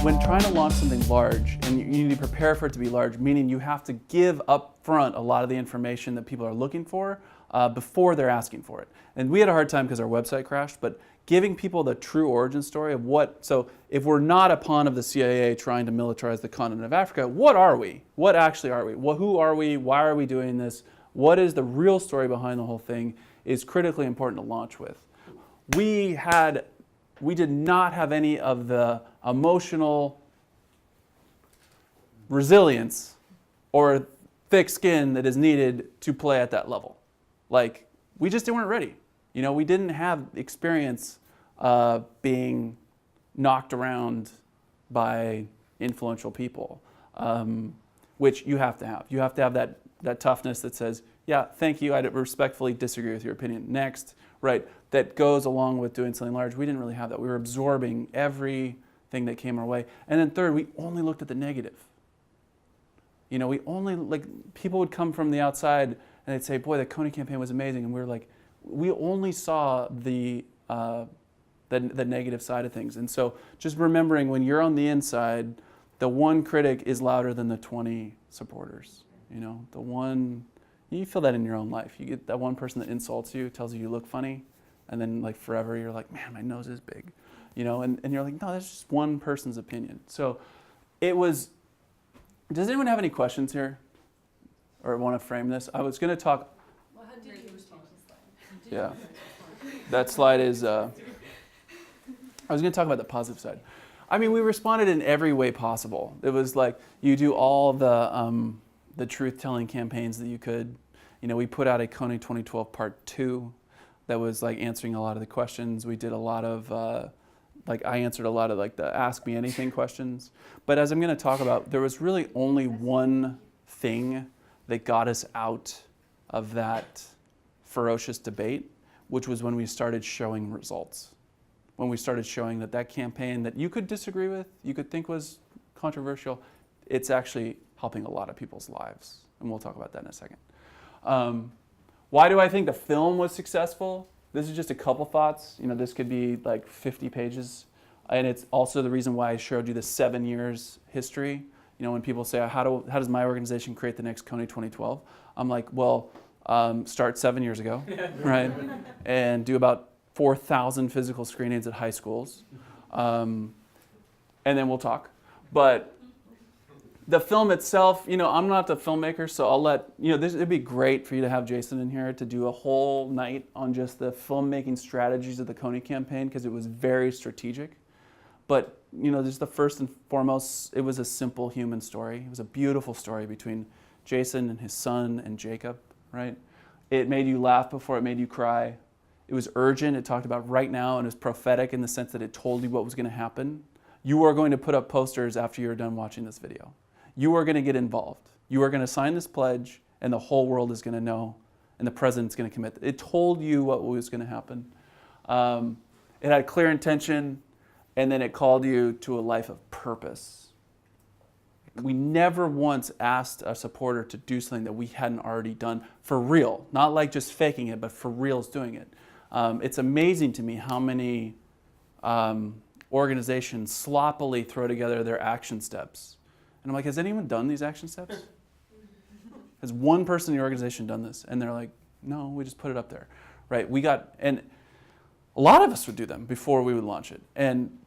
when trying to launch something large, and you need to prepare for it to be large, meaning you have to give up front a lot of the information that people are looking for before they're asking for it. And we had a hard time because our website crashed, but giving people the true origin story of so if we're not a pawn of the CIA trying to militarize the continent of Africa, what are we? What actually are we? Who are we? Why are we doing this? What is the real story behind the whole thing is critically important to launch with. We did not have any of the emotional resilience or thick skin that is needed to play at that level. Like, we just weren't ready. You know, we didn't have experience being knocked around by influential people, which you have to have. You have to have that toughness that says, yeah, thank you, I respectfully disagree with your opinion. Next, right, that goes along with doing something large. We didn't really have that. We were absorbing everything that came our way. And then third, we only looked at the negative. You know, we only, people would come from the outside and they'd say, boy, the Coney campaign was amazing. And we were like, we only saw the negative side of things. And so just remembering when you're on the inside, the one critic is louder than the 20 supporters. You know, you feel that in your own life. You get that one person that insults you, tells you look funny, and then like forever you're like, man, my nose is big. You know, and you're like, no, that's just one person's opinion. So it was, does anyone have any questions here? Or want to frame this? I was going to talk. Well, how did you respond? Yeah. That slide is, I was going to talk about the positive side. I mean, we responded in every way possible. It was like, you do all the truth-telling campaigns that you could. You know, we put out a Coney 2012 Part 2 that was like answering a lot of the questions. We did a lot of, I answered a lot of like the Ask Me Anything questions. But as I'm going to talk about, there was really only one thing that got us out of that ferocious debate, which was when we started showing results. When we started showing that campaign that you could disagree with, you could think was controversial, it's actually helping a lot of people's lives. And we'll talk about that in a second. Why do I think the film was successful? This is just a couple thoughts. You know, this could be like 50 pages. And it's also the reason why I showed you the 7 years history. You know, when people say, how does my organization create the next Coney 2012? I'm like, well, start 7 years ago, right? And do about 4,000 physical screenings at high schools. And then we'll talk. But the film itself, you know, I'm not the filmmaker, so I'll let, you know, it'd be great for you to have Jason in here to do a whole night on just the filmmaking strategies of the Coney campaign, because it was very strategic. But, you know, just the first and foremost, it was a simple human story. It was a beautiful story between Jason and his son and Jacob, right? It made you laugh before it made you cry. It was urgent. It talked about right now, and it was prophetic in the sense that it told you what was going to happen. You are going to put up posters after you're done watching this video. You are going to get involved. You are going to sign this pledge, and the whole world is going to know, and the president's going to commit. It told you what was going to happen. It had clear intention, and then it called you to a life of purpose. We never once asked a supporter to do something that we hadn't already done for real. Not like just faking it, but for reals doing it. It's amazing to me how many organizations sloppily throw together their action steps. And I'm like, has anyone done these action steps? Has one person in the organization done this? And they're like, no, we just put it up there, right? And a lot of us would do them before we would launch it. And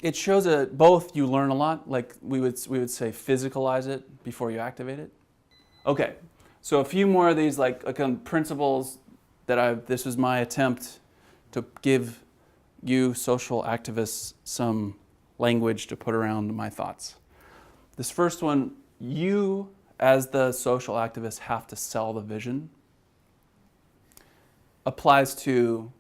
it shows both you learn a lot, like we would say physicalize it before you activate it. Okay, so a few more of these like principles that this was my attempt to give you social activists some language to put around my thoughts. This first one, you as the social activist have to sell the vision. Applies to,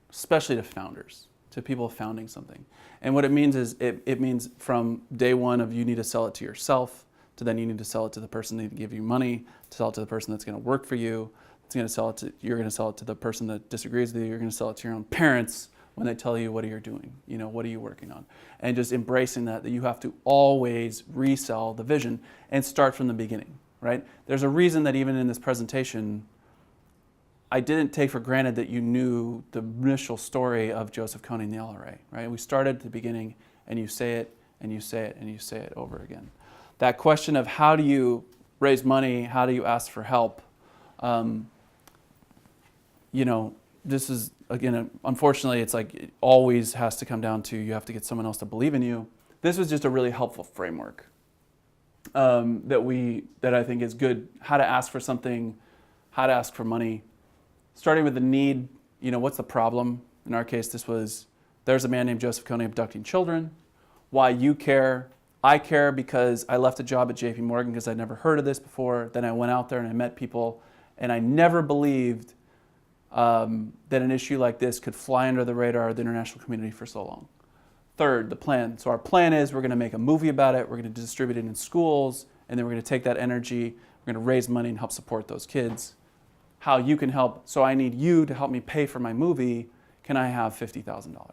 especially to founders, to people founding something. And what it means is, it means from day one of you need to sell it to yourself, to then you need to sell it to the person that can give you money, to sell it to the person that's going to work for you, you're going to sell it to the person that disagrees with you, you're going to sell it to your own parents when they tell you, what are you doing? You know, what are you working on? And just embracing that you have to always resell the vision and start from the beginning, right? There's a reason that even in this presentation, I didn't take for granted that you knew the initial story of Joseph Coney and the LRA, right? We started at the beginning and you say it, and you say it, and you say it over again. That question of how do you raise money, how do you ask for help, this is, again, unfortunately, it's like it always has to come down to you have to get someone else to believe in you. This was just a really helpful framework that I think is good. How to ask for something, how to ask for money. Starting with the need, what's the problem? In our case, this was, there's a man named Joseph Kony abducting children. Why you care. I care because I left a job at JP Morgan because I'd never heard of this before. Then I went out there and I met people, and I never believed that an issue like this could fly under the radar of the international community for so long. Third, the plan. So our plan is we're going to make a movie about it, we're going to distribute it in schools, and then we're going to take that energy, we're going to raise money and help support those kids. How you can help, so I need you to help me pay for my movie. Can I have $50,000?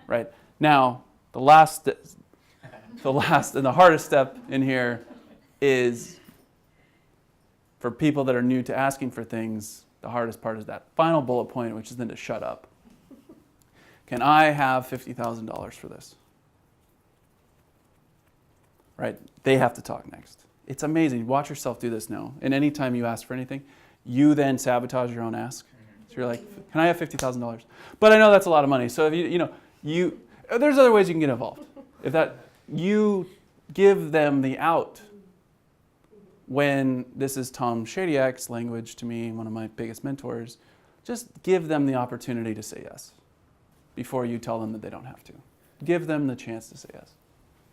Right? Now, the last and the hardest step in here is for people that are new to asking for things, the hardest part is that final bullet point, which is then to shut up. Can I have $50,000 for this? Right? They have to talk next. It's amazing. Watch yourself do this now. And anytime you ask for anything, you then sabotage your own ask. So you're like, can I have $50,000? But I know that's a lot of money. So if there's other ways you can get involved. You give them the out. When this is Tom Shadyack's language to me, one of my biggest mentors, just give them the opportunity to say yes before you tell them that they don't have to. Give them the chance to say yes.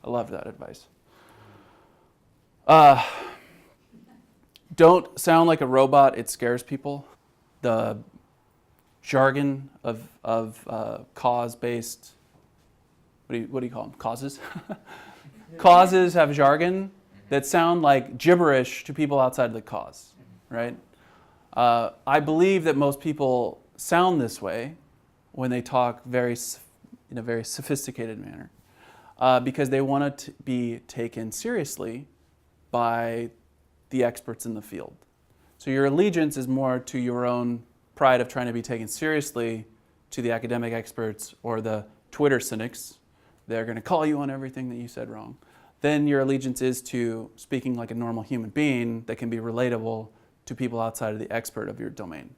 I love that advice. Don't sound like a robot. It scares people. The jargon of cause-based, what do you call them? Causes? Causes have jargon that sound like gibberish to people outside the cause, right? I believe that most people sound this way when they talk in a very sophisticated manner because they want to be taken seriously by the experts in the field. So your allegiance is more to your own pride of trying to be taken seriously to the academic experts or the Twitter cynics. They're going to call you on everything that you said wrong. Then your allegiance is to speaking like a normal human being that can be relatable to people outside of the expert of your domain.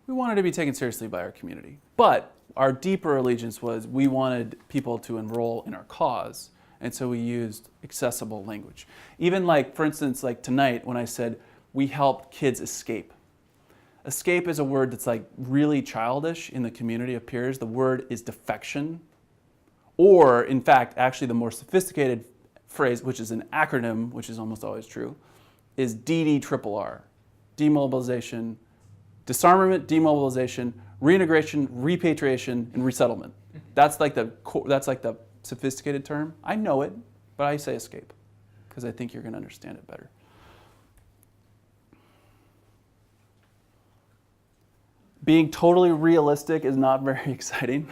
We wanted to be taken seriously by our community. But our deeper allegiance was we wanted people to enroll in our cause. And so we used accessible language. Even for instance, tonight when I said we help kids escape. Escape is a word that's really childish in the community of peers. The word is defection. Or in fact, actually the more sophisticated phrase, which is an acronym, which is almost always true, is DDRRR. Demobilization, disarmament, demobilization, reintegration, repatriation, and resettlement. That's the sophisticated term. I know it, but I say escape because I think you're going to understand it better. Being totally realistic is not very exciting.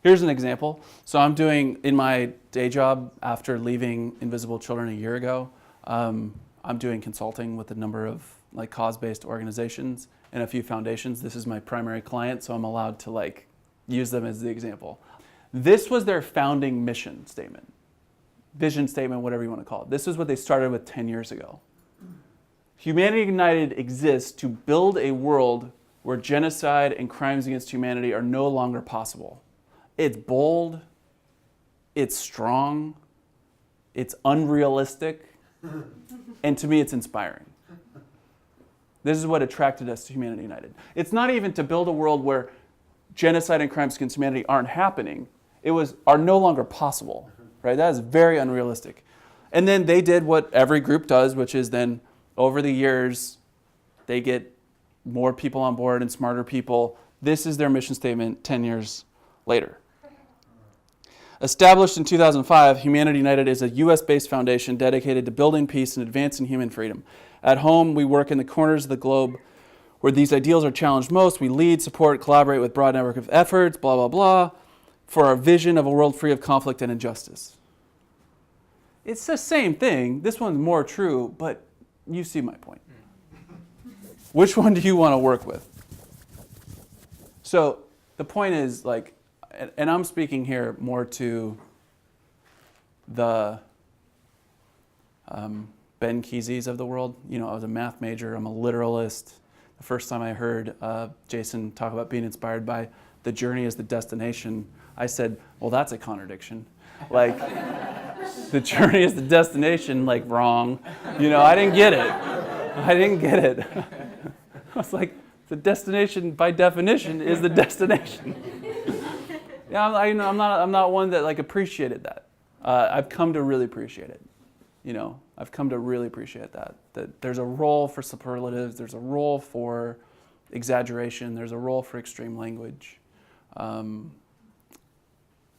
Here's an example. So I'm doing, in my day job after leaving Invisible Children a year ago, I'm doing consulting with a number of cause-based organizations and a few foundations. This is my primary client, so I'm allowed to use them as the example. This was their founding mission statement, vision statement, whatever you want to call it. This is what they started with 10 years ago. Humanity United exists to build a world where genocide and crimes against humanity are no longer possible. It's bold, it's strong, it's unrealistic, and to me it's inspiring. This is what attracted us to Humanity United. It's not even to build a world where genocide and crimes against humanity aren't happening. Are no longer possible, right? That is very unrealistic. And then they did what every group does, which is then over the years, they get more people on board and smarter people. This is their mission statement 10 years later. Established in 2005, Humanity United is a U.S.-based foundation dedicated to building peace and advancing human freedom. At home, we work in the corners of the globe where these ideals are challenged most. We lead, support, collaborate with a broad network of efforts, blah, blah, blah, for our vision of a world free of conflict and injustice. It's the same thing. This one's more true, but you see my point. Which one do you want to work with? So the point is, and I'm speaking here more to the Ben Keeseys of the world. You know, I was a math major. I'm a literalist. The first time I heard Jason talk about being inspired by the journey as the destination, I said, well, that's a contradiction. Like, the journey is the destination, like, wrong. You know, I didn't get it. I was like, the destination, by definition, is the destination. Yeah, I'm not one that, like, appreciated that. I've come to really appreciate it. You know, I've come to really appreciate that there's a role for superlatives, there's a role for exaggeration, there's a role for extreme language. And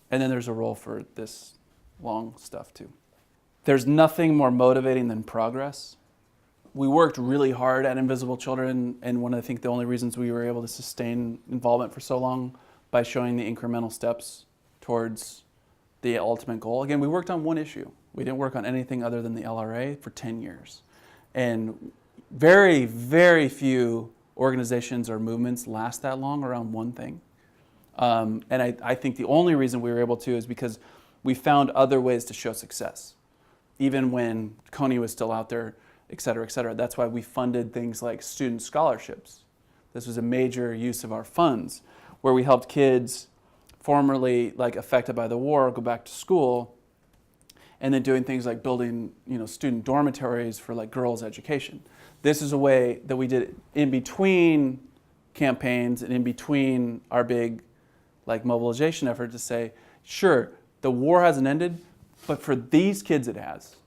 then there's a role for this long stuff too. There's nothing more motivating than progress. We worked really hard at Invisible Children, and I think the only reasons we were able to sustain involvement for so long by showing the incremental steps towards the ultimate goal. Again, we worked on one issue. We didn't work on anything other than the LRA for 10 years. And very, very few organizations or movements last that long around one thing. And I think the only reason we were able to is because we found other ways to show success, even when Coney was still out there, et cetera, et cetera. That's why we funded things like student scholarships. This was a major use of our funds, where we helped kids formerly like affected by the war go back to school, and then doing things like building, you know, student dormitories for like girls' education. This is a way that we did in between campaigns and in between our big like mobilization effort to say, sure, the war hasn't ended, but for these kids it has.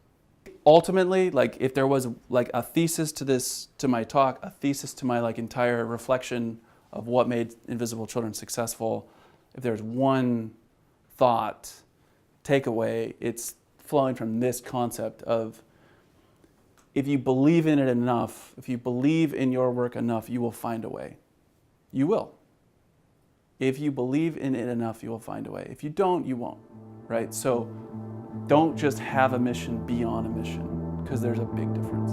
Ultimately, like if there was like a thesis to this, to my talk, a thesis to my like entire reflection of what made Invisible Children successful, if there's one thought, takeaway, it's flowing from this concept of if you believe in it enough, if you believe in your work enough, you will find a way. You will. If you believe in it enough, you will find a way. If you don't, you won't, right? So don't just have a mission, be on a mission, because there's a big difference.